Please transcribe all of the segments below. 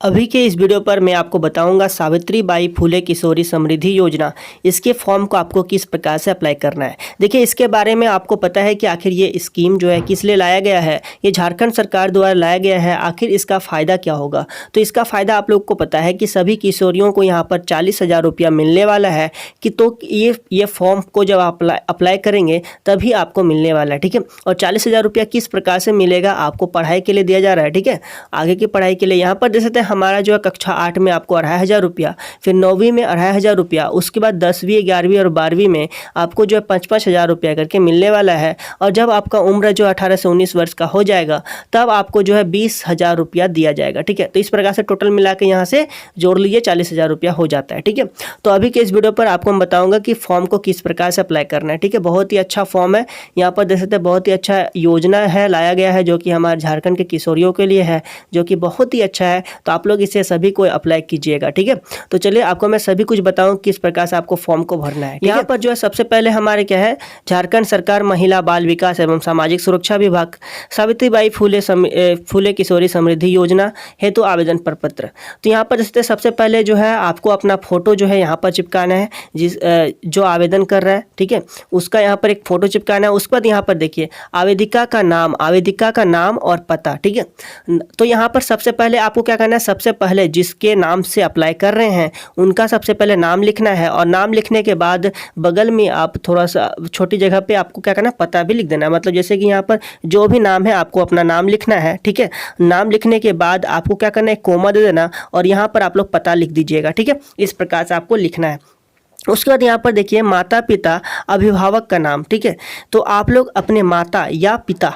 अभी के इस वीडियो पर मैं आपको बताऊंगा सावित्रीबाई फुले किशोरी समृद्धि योजना। इसके फॉर्म को आपको किस प्रकार से अप्लाई करना है। देखिए, इसके बारे में आपको पता है कि आखिर ये स्कीम जो है किस लिए लाया गया है। ये झारखंड सरकार द्वारा लाया गया है। आखिर इसका फ़ायदा क्या होगा। तो इसका फ़ायदा आप लोग को पता है कि सभी किशोरियों को यहाँ पर 40,000 रुपया मिलने वाला है कि तो ये फॉर्म को जब आप अप्लाई करेंगे तभी आपको मिलने वाला है। ठीक है, और 40,000 रुपया किस प्रकार से मिलेगा, आपको पढ़ाई के लिए दिया जा रहा है। ठीक है, आगे की पढ़ाई के लिए यहाँ पर देख सकते हैं हमारा जो है कक्षा 8 में आपको 2,500 रुपया, फिर 9वीं में 2,500 रुपया, उसके बाद 10वीं 11वीं और 12वीं में आपको जो है 5-5 हज़ार रुपया करके मिलने वाला है। और जब आपका उम्र जो 18 से 19 वर्ष का हो जाएगा तब आपको जो है 20,000 रुपया दिया जाएगा। ठीक है, तो इस प्रकार से टोटल मिला के यहाँ से जोड़ लीजिए 40,000 रुपया हो जाता है। ठीक है, तो अभी के इस वीडियो पर आपको मैं बताऊंगा कि फॉर्म को किस प्रकार से अप्लाई करना है। ठीक है, बहुत ही अच्छा फॉर्म है। यहाँ पर देख सकते हैं बहुत ही अच्छा योजना है लाया गया है जो कि हमारे झारखंड के किशोरियों के लिए है, जो कि बहुत ही अच्छा है। तो आप लोग इसे सभी को अप्लाई कीजिएगा। ठीक है, तो चलिए आपको मैं सभी कुछ बताऊं किस प्रकार से आपको फॉर्म को भरना है। यहाँ पर जो है सबसे पहले हमारे क्या है, झारखंड सरकार महिला बाल विकास एवं सामाजिक सुरक्षा विभाग सावित्रीबाई फुले किशोरी समृद्धि योजना हेतु आवेदन प्रपत्र। तो यहाँ पर जैसे सबसे पहले जो है आपको अपना फोटो जो है यहाँ पर चिपकाना है, जो आवेदन कर रहा है। ठीक है, उसका यहाँ पर एक फोटो चिपकाना है। उसके बाद यहाँ पर देखिए आवेदिका का नाम और पता। ठीक है, तो यहाँ पर सबसे पहले आपको क्या करना है, सबसे पहले जिसके नाम से अप्लाई कर रहे हैं उनका सबसे पहले नाम लिखना है। और नाम लिखने के बाद बगल में आप थोड़ा सा छोटी जगह पे आपको क्या करना है, पता भी लिख देना है। मतलब जैसे कि यहाँ पर जो भी नाम है आपको अपना नाम लिखना है। ठीक है, नाम लिखने के बाद आपको क्या करना है, कोमा दे देना और यहाँ पर आप लोग पता लिख दीजिएगा। ठीक है, इस प्रकार से आपको लिखना है। उसके बाद यहाँ पर देखिए माता पिता अभिभावक का नाम। ठीक है, तो आप लोग अपने माता या पिता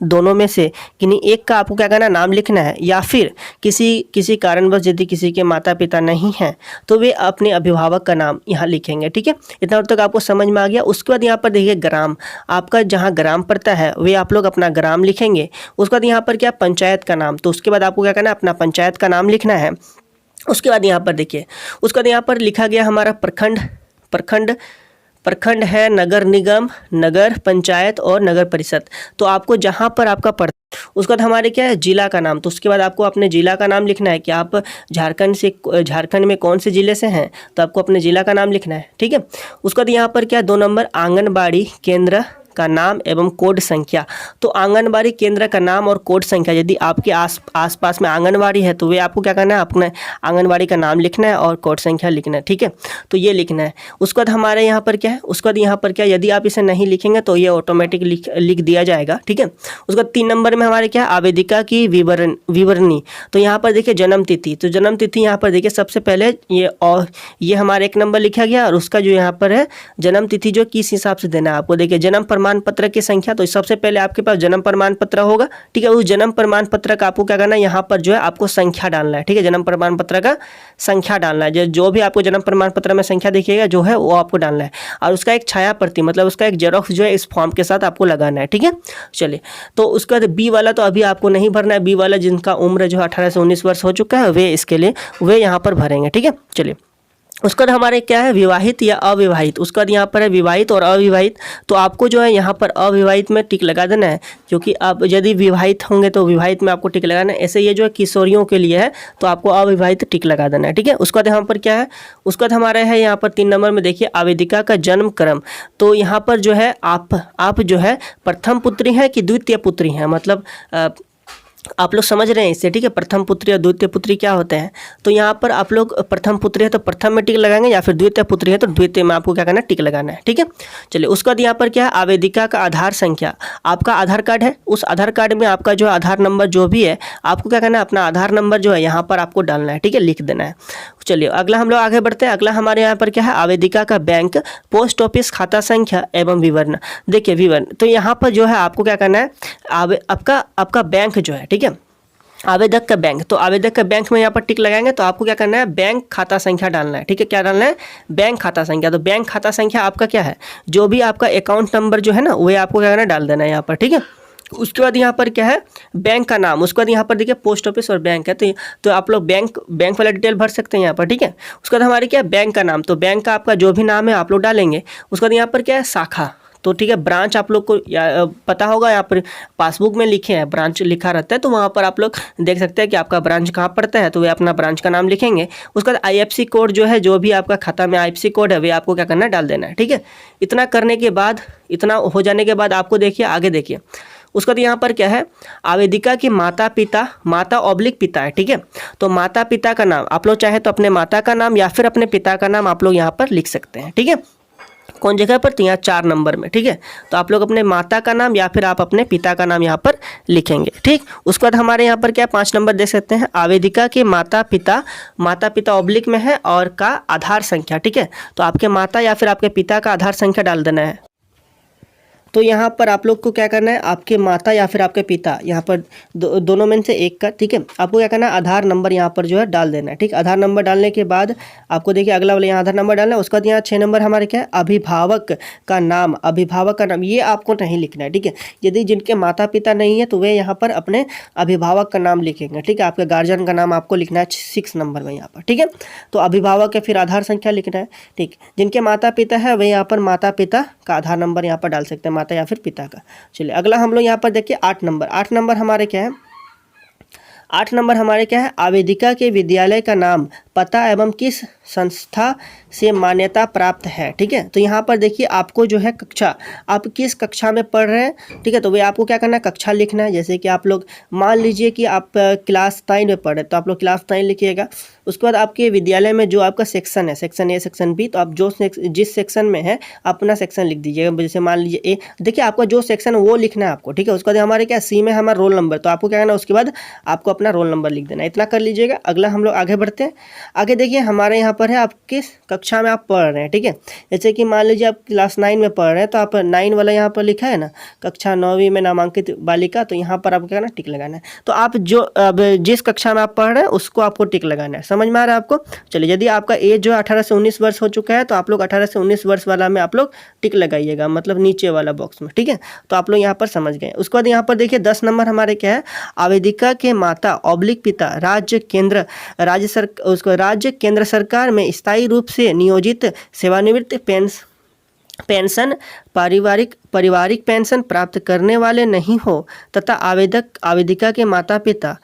दोनों में से किन्हीं एक का आपको क्या करना, नाम लिखना है। या फिर किसी कारणवश यदि किसी के माता पिता नहीं हैं तो वे अपने अभिभावक का नाम यहाँ लिखेंगे। ठीक है, इतना तक आपको समझ में आ गया। उसके बाद यहाँ पर देखिए ग्राम, आपका जहाँ ग्राम पड़ता है वे आप लोग अपना ग्राम लिखेंगे। उसके बाद यहाँ पर क्या, पंचायत का नाम। तो उसके बाद आपको क्या करना है, अपना पंचायत का नाम लिखना है। उसके बाद यहाँ पर देखिए, उसके बाद यहाँ पर लिखा गया हमारा प्रखंड है, नगर निगम, नगर पंचायत और नगर परिषद। तो आपको जहाँ पर आपका पड़ता, उसके बाद हमारे क्या है, जिला का नाम। तो उसके बाद आपको अपने जिला का नाम लिखना है कि आप झारखंड में कौन से ज़िले से हैं, तो आपको अपने जिला का नाम लिखना है। ठीक है, उसके बाद यहाँ पर क्या, 2 नंबर आंगनबाड़ी केंद्र का नाम एवं कोड संख्या। तो आंगनबाड़ी केंद्र का नाम और कोड संख्या, यदि आपके आसपास में आंगनबाड़ी है तो वे आपको क्या करना है, अपने आंगनबाड़ी का नाम लिखना है और कोड संख्या लिखना है। ठीक है, तो ये लिखना है। उसके बाद हमारे यहाँ पर क्या है, उसके बाद यहाँ पर क्या, यदि आप इसे नहीं लिखेंगे तो ये ऑटोमेटिक लिख दिया जाएगा। ठीक है, उसके बाद 3 नंबर में हमारे क्या, आवेदिका की विवरणी। तो यहाँ पर देखिए जन्म तिथि। तो जन्म तिथि यहाँ पर देखिए सबसे पहले ये हमारा 1 नंबर लिखा गया और उसका जो यहाँ पर है जन्म तिथि जो किस हिसाब से देना है आपको, देखिए जन्म प्रमाण पत्र की संख्या। तो सबसे पहले आपके पास जन्म प्रमाण पत्र होगा। ठीक है, उस जन्म प्रमाण पत्र का आपको क्या करना है, यहाँ पर जो है आपको संख्या डालना है। ठीक है, जन्म प्रमाण पत्र का संख्या डालना है। जो भी आपको जन्म प्रमाण पत्र में संख्या दिखेगा जो है वो आपको डालना है। और उसका एक छाया प्रति, मतलब उसका एक जेरॉक्स जो है इस फॉर्म के साथ आपको लगाना है। ठीक है, चलिए, तो उसका बी वाला तो अभी आपको नहीं भरना है। बी वाला जिनका उम्र जो है 18 से 19 वर्ष हो चुका है वे यहाँ पर भरेंगे। ठीक है, चलिए, उसके बाद हमारे क्या है, विवाहित या अविवाहित। उसके बाद यहाँ पर है विवाहित और अविवाहित। तो आपको जो है यहाँ पर अविवाहित में टिक लगा देना है, क्योंकि आप यदि विवाहित होंगे तो विवाहित में आपको टिक लगाना है। ऐसे ये जो है किशोरियों के लिए है तो आपको अविवाहित टिक लगा देना है। ठीक है, उसके बाद यहाँ पर क्या है, उसके बाद हमारा है यहाँ पर 3 नंबर में देखिए आवेदिका का जन्म क्रम। तो यहाँ पर जो है आप जो है प्रथम पुत्री हैं कि द्वितीय पुत्री हैं, मतलब आप लोग समझ रहे हैं इससे। ठीक है, प्रथम पुत्री और द्वितीय पुत्री क्या होते हैं। तो यहाँ पर आप लोग प्रथम पुत्री है तो प्रथम में टिक लगाएंगे, या फिर द्वितीय पुत्री है तो द्वितीय में आपको क्या करना है, टिक लगाना है। ठीक है, चलिए, उसके बाद यहाँ पर क्या है, आवेदिका का आधार संख्या। आपका आधार कार्ड है, उस आधार कार्ड में आपका जो आधार नंबर जो भी है आपको क्या करना है, अपना आधार नंबर जो है यहाँ पर आपको डालना है। ठीक है, लिख देना है। चलिए, अगला हम लोग आगे बढ़ते हैं। अगला हमारे यहाँ पर क्या है, आवेदिका का बैंक, पोस्ट ऑफिस खाता संख्या एवं विवरण। देखिए विवरण, तो यहाँ पर जो है आपको क्या करना है, आपका बैंक जो है, ठीक है, आवेदक का बैंक। तो आवेदक का बैंक में यहाँ पर टिक लगाएंगे तो आपको क्या करना है, बैंक खाता संख्या डालना है। ठीक है, क्या डालना है, बैंक खाता संख्या। तो बैंक खाता संख्या आपका क्या है, जो भी आपका अकाउंट नंबर जो है ना वो आपको क्या करना है, डाल देना है यहाँ पर। ठीक है, उसके बाद यहाँ पर क्या है, बैंक का नाम। उसके बाद यहाँ पर देखिए पोस्ट ऑफिस और बैंक है, तो आप लोग बैंक वाला डिटेल भर सकते हैं यहाँ पर। ठीक है, उसके बाद हमारे क्या है, बैंक का नाम। तो बैंक का आपका जो भी नाम है आप लोग डालेंगे। उसके बाद यहाँ पर क्या है, शाखा। तो ठीक है, ब्रांच आप लोग को पता होगा, यहाँ पर पासबुक में लिखे हैं, ब्रांच लिखा रहता है, तो वहाँ पर आप लोग देख सकते हैं कि आपका ब्रांच कहाँ पड़ता है, तो वे अपना ब्रांच का नाम लिखेंगे। उसके बाद IFSC कोड जो है, जो भी आपका खाता में IFSC कोड है, वे आपको क्या करना है, डाल देना है। ठीक है, इतना करने के बाद, इतना हो जाने के बाद आपको देखिए आगे देखिए, उसका तो यहाँ पर क्या है, आवेदिका के माता पिता, माता ऑब्लिक पिता है। ठीक है, तो माता पिता का नाम आप लोग चाहे तो अपने माता का नाम या फिर अपने पिता का नाम आप लोग यहाँ पर लिख सकते हैं। ठीक है, कौन जगह पर, तो यहाँ 4 नंबर में। ठीक है, तो आप लोग अपने माता का नाम या फिर आप अपने पिता का नाम यहाँ पर लिखेंगे। ठीक, उसके बाद हमारे यहाँ पर क्या 5 नंबर देख सकते हैं, आवेदिका के माता पिता ऑब्लिक में है और का आधार संख्या। ठीक है, तो आपके माता या फिर आपके पिता का आधार संख्या डाल देना है। तो यहाँ पर आप लोग को क्या करना है, आपके माता या फिर आपके पिता, यहाँ पर दोनों में से एक का। ठीक है, आपको क्या करना है, आधार नंबर यहाँ पर जो है डाल देना है। ठीक, आधार नंबर डालने के बाद आपको देखिए अगला वाला यहाँ आधार नंबर डालना है। उसके बाद यहाँ 6 नंबर हमारे क्या है, अभिभावक का नाम, अभिभावक का नाम ये आपको नहीं लिखना है। ठीक है, यदि जिनके माता पिता नहीं है तो वे यहाँ पर अपने अभिभावक का नाम लिखेंगे। ठीक है, आपके गार्जियन का नाम आपको लिखना है 6 नंबर में यहाँ पर। ठीक है, तो अभिभावक है, फिर आधार संख्या लिखना है। ठीक, जिनके माता पिता है वे यहाँ पर माता पिता का आधार नंबर यहाँ पर डाल सकते हैं, माता या फिर पिता का। चलिए अगला हम लोग यहाँ पर देखिए 8 नंबर हमारे क्या है, 8 नंबर हमारे क्या है, आवेदिका के विद्यालय का नाम, पता एवं किस संस्था से मान्यता प्राप्त है। ठीक है, तो यहाँ पर देखिए आपको जो है कक्षा, आप किस कक्षा में पढ़ रहे हैं। ठीक है, तो वे आपको क्या करना है, कक्षा लिखना है। जैसे कि आप लोग मान लीजिए कि आप क्लास 9 में पढ़ रहे हैं, तो आप लोग क्लास 9 लिखिएगा। उसके बाद आपके विद्यालय में जो आपका सेक्शन है, सेक्शन A, सेक्शन B, तो आप जिस सेक्शन में है अपना सेक्शन लिख दीजिएगा। जैसे मान लीजिए A, देखिए आपका जो सेक्शन है वो लिखना है आपको। ठीक है, उसके बाद हमारे क्या C में हमारा रोल नंबर, तो आपको क्या करना है, उसके बाद आपको अपना रोल नंबर लिख देना। इतना कर लीजिएगा। अगला हम लोग आगे बढ़ते हैं। आगे देखिए हमारे यहाँ पर है, आप किस कक्षा में आप पढ़ रहे हैं। ठीक है, जैसे कि मान लीजिए आप क्लास 9 में पढ़ रहे हैं, तो आप 9 वाला यहाँ पर लिखा है ना, कक्षा 9वीं में नामांकित बालिका, तो यहाँ पर आपको क्या करना है, टिक लगाना है। तो आप जो अब जिस कक्षा में आप पढ़ रहे हैं उसको आपको टिक लगाना है। समझ में आ रहा है आपको। चलिए, यदि आपका एज जो है 18 से 19 वर्ष हो चुका है, तो आप लोग 18 से 19 वर्ष वाला में आप लोग टिक लगाइएगा, मतलब नीचे वाला बॉक्स में। ठीक है, तो आप लोग यहाँ पर समझ गए। उसके बाद यहाँ पर देखिए 10 नंबर हमारे क्या है, आवेदिका के माता ऑब्लिक पिता राज्य केंद्र सरकार में स्थायी रूप से नियोजित सेवानिवृत्त पेंशन पारिवारिक पेंशन प्राप्त करने वाले नहीं हो, तथा आवेदिका के माता पिता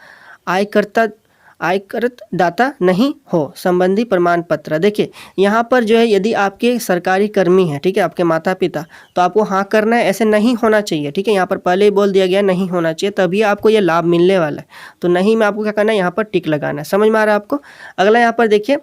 आयकरदाता नहीं हो, संबंधी प्रमाण पत्र। देखिए यहाँ पर जो है, यदि आपके सरकारी कर्मी हैं, ठीक है, आपके माता पिता, तो आपको हाँ करना है, ऐसे नहीं होना चाहिए। ठीक है, यहाँ पर पहले ही बोल दिया गया नहीं होना चाहिए, तभी आपको ये लाभ मिलने वाला है। तो नहीं में आपको क्या करना है, यहाँ पर टिक लगाना है। समझ में आ रहा है आपको। अगला यहाँ पर देखिए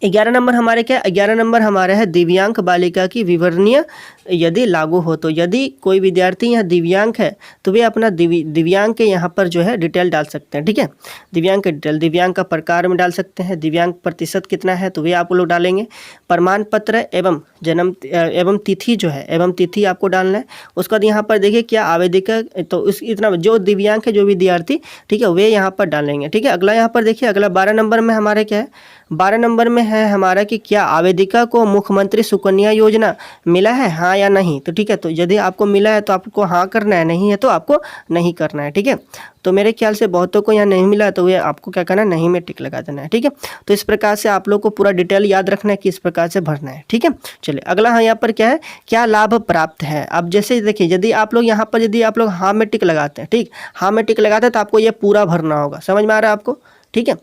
11 नंबर हमारे क्या, 11 नंबर हमारा है दिव्यांग बालिका की विवरणीय यदि लागू हो। तो यदि कोई विद्यार्थी यहाँ दिव्यांग है तो वे अपना दिव्यांग के यहाँ पर जो है डिटेल डाल सकते हैं। ठीक है, दिव्यांग के डिटेल, दिव्यांग का प्रकार में डाल सकते हैं, दिव्यांग प्रतिशत कितना है तो वे आप लोग डालेंगे। प्रमाण पत्र एवं जन्म एवं तिथि जो है, एवं तिथि आपको डालना है। उसके बाद यहाँ पर देखिए क्या आवेदिका, तो इतना जो दिव्यांग है, जो विद्यार्थी, ठीक है, वे यहाँ पर डालेंगे। ठीक है, अगला यहाँ पर देखिए, अगला 12 नंबर में हमारे क्या है, 12 नंबर में है हमारा कि क्या आवेदिका को मुख्यमंत्री सुकन्या योजना मिला है, हाँ या नहीं। तो ठीक है, तो यदि आपको मिला है तो आपको हाँ करना है, नहीं है तो आपको नहीं करना है। ठीक है, तो मेरे ख्याल से बहुतों को यहाँ नहीं मिला है, तो ये आपको क्या करना है, नहीं में टिक लगा देना है। ठीक है, तो इस प्रकार से आप लोग को पूरा डिटेल याद रखना है कि इस प्रकार से भरना है। ठीक है, चलिए अगला हाँ यहाँ पर क्या है, क्या लाभ प्राप्त है। अब जैसे देखिए, यदि आप लोग यहाँ पर यदि आप लोग हाँ में टिक लगाते हैं, ठीक, हाँ में टिक लगाते हैं, तो आपको ये पूरा भरना होगा। समझ में आ रहा है आपको। ठीक है,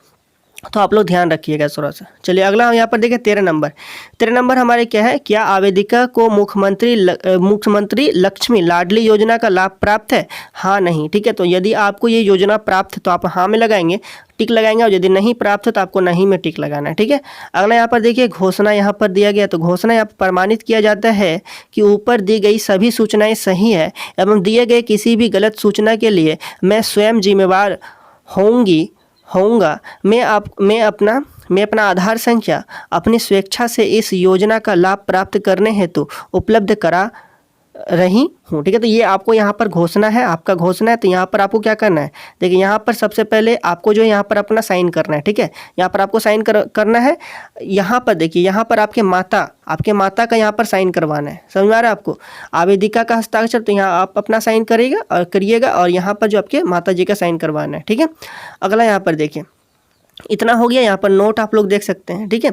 तो आप लोग ध्यान रखिएगा थोड़ा सा। चलिए अगला यहाँ पर देखिए 13 नंबर हमारे क्या है, क्या आवेदिका को मुख्यमंत्री लक्ष्मी लाडली योजना का लाभ प्राप्त है, हाँ नहीं। ठीक है, तो यदि आपको ये योजना प्राप्त है तो आप हाँ में लगाएंगे, टिक लगाएंगे, और यदि नहीं प्राप्त है तो आपको नहीं में टिक लगाना है। ठीक है, अगला यहाँ पर देखिए घोषणा यहाँ पर दिया गया, तो घोषणा यहाँ पर प्रमाणित किया जाता है कि ऊपर दी गई सभी सूचनाएं सही है एवं दिए गए किसी भी गलत सूचना के लिए मैं स्वयं जिम्मेवार होऊंगा। मैं अपना आधार संख्या अपनी स्वेच्छा से इस योजना का लाभ प्राप्त करने हेतु उपलब्ध करा रही हूँ। ठीक है, तो ये आपको यहाँ पर घोषणा है, आपका घोषणा है। तो यहाँ पर आपको क्या करना है, देखिए यहाँ पर सबसे पहले आपको जो यहाँ पर अपना साइन करना है। ठीक है, यहाँ पर आपको साइन करना है। यहाँ पर देखिए, यहाँ पर आपके माता का यहाँ पर साइन करवाना है। समझ में आ रहा है आपको। आवेदिका का हस्ताक्षर, तो यहाँ आप अपना साइन करिएगा और यहाँ पर जो आपके माता जी का साइन करवाना है। ठीक है, अगला यहाँ पर देखिए इतना हो गया। यहाँ पर नोट आप लोग देख सकते हैं। ठीक है,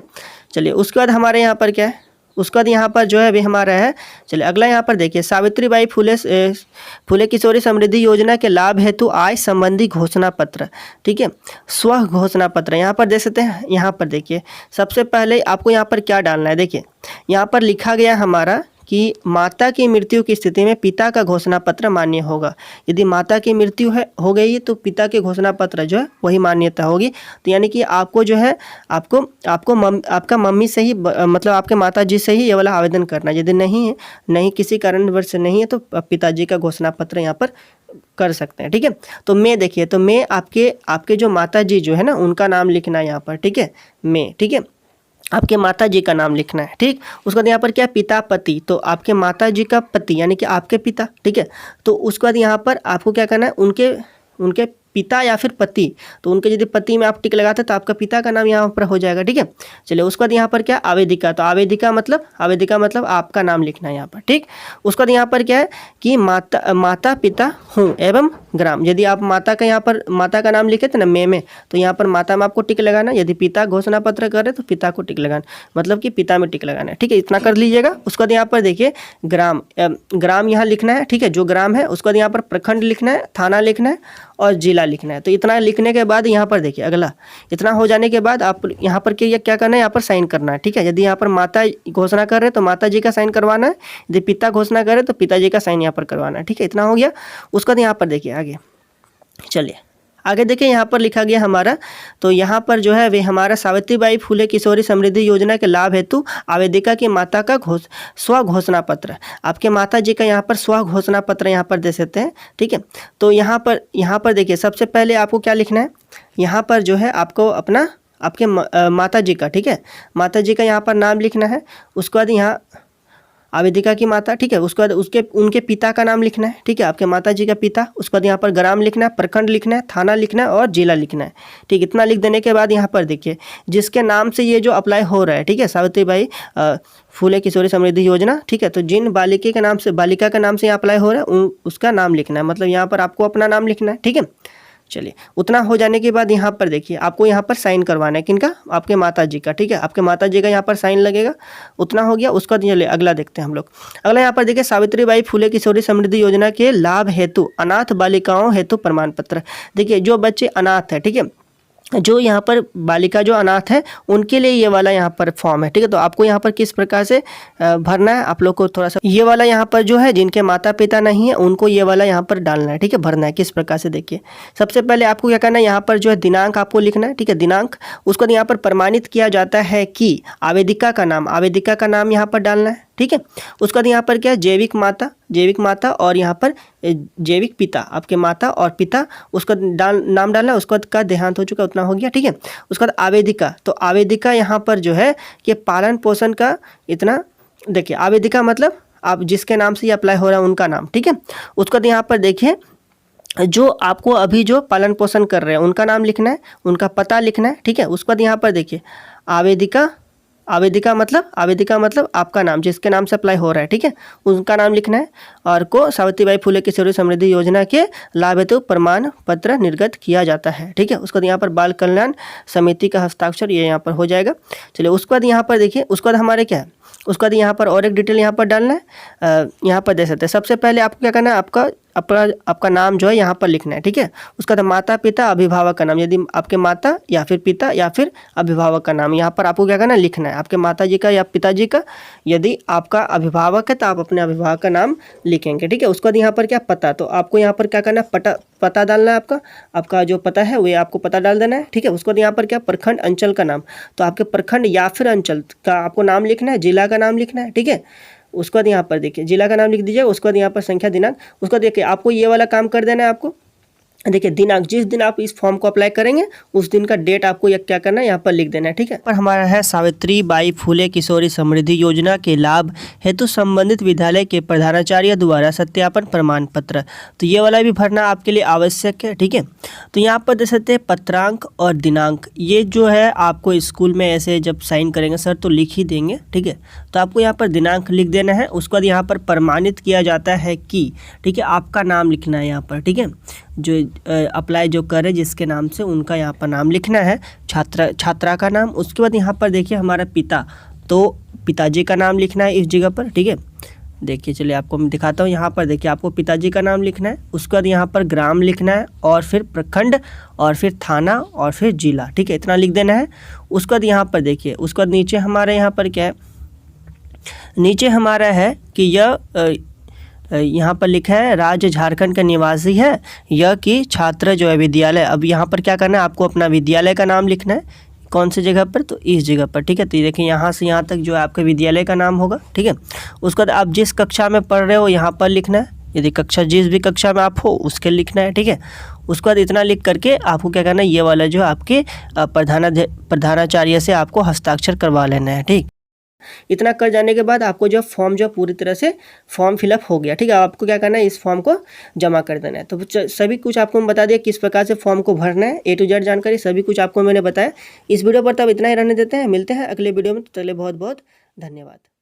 चलिए उसके बाद हमारे यहाँ पर क्या है, उसके बाद यहाँ पर जो है अभी हमारा है, चलिए अगला यहाँ पर देखिए, सावित्रीबाई फुले किशोरी समृद्धि योजना के लाभ हेतु आय संबंधी घोषणा पत्र। ठीक है, स्व घोषणा पत्र यहाँ पर देख सकते हैं। यहाँ पर देखिए सबसे पहले आपको यहाँ पर क्या डालना है, देखिए यहाँ पर लिखा गया हमारा कि माता की मृत्यु की स्थिति में पिता का घोषणा पत्र मान्य होगा। यदि माता की मृत्यु हो गई तो पिता के घोषणा पत्र जो है वही मान्यता होगी। तो यानी कि आपको जो है आपका मम्मी से ही मतलब आपके माता जी से ही ये वाला आवेदन करना है। यदि नहीं किसी कारणवश से नहीं है तो पिताजी का घोषणा पत्र यहाँ पर कर सकते हैं। ठीक है, तो मैं देखिए, तो मैं आपके जो माता जी जो है ना उनका नाम लिखना है यहाँ पर। ठीक है, मैं, ठीक है, आपके माता जी का नाम लिखना है। ठीक, उसके बाद यहाँ पर क्या, पिता पति, तो आपके माता जी का पति यानी कि आपके पिता। ठीक है, तो उसके बाद यहाँ पर आपको क्या करना है, उनके पिता या फिर पति, तो उनके यदि पति में आप टिक लगाते हैं तो आपका पिता का नाम यहाँ पर हो जाएगा। ठीक है, चलिए उसके बाद यहाँ पर क्या, आवेदिका, तो आवेदिका मतलब आपका नाम लिखना है यहाँ पर। ठीक, उसके बाद यहाँ पर क्या है कि माता पिता हूँ एवं ग्राम। यदि आप माता का यहाँ पर माता का नाम लिखे थे ना मैं में, तो यहाँ पर माता में आपको टिक लगाना। यदि पिता घोषणा पत्र करे तो पिता को टिक लगाना, मतलब कि पिता में टिक लगाना है। ठीक है, इतना कर लीजिएगा। उसके बाद यहाँ पर देखिए ग्राम यहाँ लिखना है। ठीक है, जो ग्राम है उसके बाद यहाँ पर प्रखंड लिखना है, थाना लिखना है और जिला लिखना है। तो इतना लिखने के बाद यहाँ पर देखिए अगला, इतना हो जाने के बाद आप यहाँ पर क्या करना है, यहाँ पर साइन करना है। ठीक है, यदि यहाँ पर माता घोषणा कर रहे तो माता जी का साइन करवाना है, यदि पिता घोषणा करे तो पिताजी का साइन यहाँ पर करवाना है। ठीक है, इतना हो गया। उसके बाद यहाँ पर देखिए आगे, चलिए आगे देखिए यहाँ पर लिखा गया हमारा, तो यहाँ पर जो है वे हमारा सावित्रीबाई फुले किशोरी समृद्धि योजना के लाभ हेतु आवेदिका की माता का स्व घोषणा पत्र, आपके माता जी का यहाँ पर स्व घोषणा पत्र यहाँ पर दे सकते हैं। ठीक है, तो यहाँ पर देखिए सबसे पहले आपको क्या लिखना है, यहाँ पर जो है आपको आपके माता जी का, ठीक है, माता जी का यहाँ पर नाम लिखना है। उसके बाद यहाँ आवेदिका की माता, ठीक है, उसके बाद उनके पिता का नाम लिखना है। ठीक है, आपके माता जी का पिता। उसके बाद यहाँ पर ग्राम लिखना है, प्रखंड लिखना है, थाना लिखना है और जिला लिखना है। ठीक, इतना लिख देने के बाद यहाँ पर देखिए जिसके नाम से ये जो अप्लाई हो रहा है, ठीक है, सावित्रीबाई फुले किशोरी समृद्धि योजना। ठीक है, तो जिन बालिका का नाम से यहाँ अप्लाई हो रहा है उसका नाम लिखना है, मतलब यहाँ पर आपको अपना नाम लिखना है। ठीक है, चलिए उतना हो जाने के बाद यहाँ पर देखिए आपको यहाँ पर साइन करवाना है, किनका, आपके माता जी का। ठीक है, आपके माता जी का यहाँ पर साइन लगेगा। उतना हो गया। उसका चलिए अगला देखते हैं हम लोग। अगला यहाँ पर देखिए सावित्रीबाई फुले किशोरी समृद्धि योजना के लाभ हेतु अनाथ बालिकाओं हेतु प्रमाण पत्र। देखिए जो बच्चे अनाथ है, ठीक है, जो यहाँ पर बालिका जो अनाथ है उनके लिए ये वाला यहाँ पर फॉर्म है। ठीक है, तो आपको यहाँ पर किस प्रकार से भरना है, आप लोग को थोड़ा सा ये वाला यहाँ पर जो है जिनके माता पिता नहीं है उनको ये वाला यहाँ पर डालना है। ठीक है, भरना है किस प्रकार से, देखिए सबसे पहले आपको क्या करना है, यहाँ पर जो है दिनांक आपको लिखना है। ठीक है, दिनांक। उसको यहाँ पर प्रमाणित किया जाता है कि आवेदिका का नाम यहाँ पर डालना है। ठीक है, उसके बाद यहाँ पर क्या है, जैविक माता और यहाँ पर जैविक पिता, आपके माता और पिता, उसका नाम डालना है। उसके बाद का देहांत हो चुका, उतना हो गया। ठीक है, उसके बाद आवेदिका, तो आवेदिका यहाँ पर जो है कि पालन पोषण का इतना, देखिए आवेदिका मतलब आप जिसके नाम से ये अप्लाई हो रहा है उनका नाम। ठीक है, उसके बाद यहाँ पर देखिए जो आपको अभी जो पालन पोषण कर रहे हैं उनका नाम लिखना है, उनका पता लिखना है। ठीक है, उसके बाद यहाँ पर देखिए आवेदिका मतलब आपका नाम जिसके नाम से अप्लाई हो रहा है, ठीक है, उनका नाम लिखना है। और को सावित्रीबाई फुले किशोरी समृद्धि योजना के लाभ हेतु प्रमाण पत्र निर्गत किया जाता है। ठीक है, उसके बाद यहाँ पर बाल कल्याण समिति का हस्ताक्षर ये यहाँ पर हो जाएगा। चलिए उसके बाद यहाँ पर देखिए, उसके बाद हमारे क्या है, उसके बाद यहाँ पर और एक डिटेल यहाँ पर डालना है, यहाँ पर दे सकते हैं। सबसे पहले आपको क्या करना है, आपका नाम जो है यहाँ पर लिखना है। ठीक है, उसका माता पिता अभिभावक का नाम, यदि आपके माता या फिर पिता या फिर अभिभावक का नाम यहाँ पर आपको क्या करना है, लिखना है, आपके माता जी का या पिताजी का। यदि आपका अभिभावक है तो आप अपने अभिभावक का नाम लिखेंगे। ठीक है, उसके बाद यहाँ पर क्या, पता, तो आपको यहाँ पर क्या करना है, पता डालना है, आपका जो पता है वो आपको पता डाल देना है। ठीक है, उसके बाद यहाँ पर क्या, प्रखंड अंचल का नाम, तो आपके प्रखंड या फिर अंचल का आपको नाम लिखना है, जिला का नाम लिखना है। ठीक है, उसके बाद यहाँ पर देखिए जिला का नाम लिख दीजिए। उसके बाद यहाँ पर संख्या, दिनांक। उसको देखिए आपको ये वाला काम कर देना है। आपको देखिए दिनांक, जिस दिन आप इस फॉर्म को अप्लाई करेंगे उस दिन का डेट आपको ये क्या करना है, यहाँ पर लिख देना है। ठीक है, पर हमारा है सावित्रीबाई फुले किशोरी समृद्धि योजना के लाभ हेतु संबंधित विद्यालय के प्रधानाचार्य द्वारा सत्यापन प्रमाण पत्र, तो ये वाला भी भरना आपके लिए आवश्यक है। ठीक है, तो यहाँ पर दे सकते हैं पत्रांक और दिनांक, ये जो है आपको स्कूल में ऐसे जब साइन करेंगे सर तो लिख ही देंगे। ठीक है, तो आपको यहाँ पर दिनांक लिख देना है। उसके बाद यहाँ पर प्रमाणित किया जाता है कि, ठीक है, आपका नाम लिखना है यहाँ पर। ठीक है, जो अप्लाई जो करे जिसके नाम से उनका यहाँ पर नाम लिखना है, छात्रा का नाम। उसके बाद यहाँ पर देखिए हमारा पिता, तो पिताजी का नाम लिखना है इस जगह पर, ठीक है। देखिए चलिए आपको मैं दिखाता हूँ। यहाँ पर देखिए आपको पिताजी का नाम लिखना है, उसके बाद यहाँ पर ग्राम लिखना है और फिर प्रखंड और फिर थाना और फिर जिला, ठीक है, इतना लिख देना है। उसके बाद यहाँ पर देखिए, उसके बाद नीचे हमारे यहाँ पर क्या है, नीचे हमारा है कि यह यहाँ पर लिखा है राज्य झारखंड का निवासी है, यह कि छात्र जो है विद्यालय। अब यहाँ पर क्या करना है, आपको अपना विद्यालय का नाम लिखना है। कौन सी जगह पर, तो इस जगह पर, ठीक है। तो देखिए यहाँ से यहाँ तक जो है आपके विद्यालय का नाम होगा, ठीक है। उसके बाद आप जिस कक्षा में पढ़ रहे हो यहाँ पर लिखना है, यदि कक्षा जिस भी कक्षा में आप हो उसके लिखना है, ठीक है। उसके बाद इतना लिख करके आपको क्या करना है, ये वाला जो आपके प्रधानाचार्य से आपको हस्ताक्षर करवा लेना है, ठीक। इतना कर जाने के बाद आपको जो फॉर्म जो पूरी तरह से फॉर्म फिलअप हो गया, ठीक है। आपको क्या करना है, इस फॉर्म को जमा कर देना है। तो सभी कुछ आपको मैं बता दिया किस प्रकार से फॉर्म को भरना है, A to Z जानकारी सभी कुछ आपको मैंने बताया। इस वीडियो पर तब इतना ही रहने देते हैं, मिलते हैं अगले वीडियो में। तो चलिए बहुत बहुत धन्यवाद।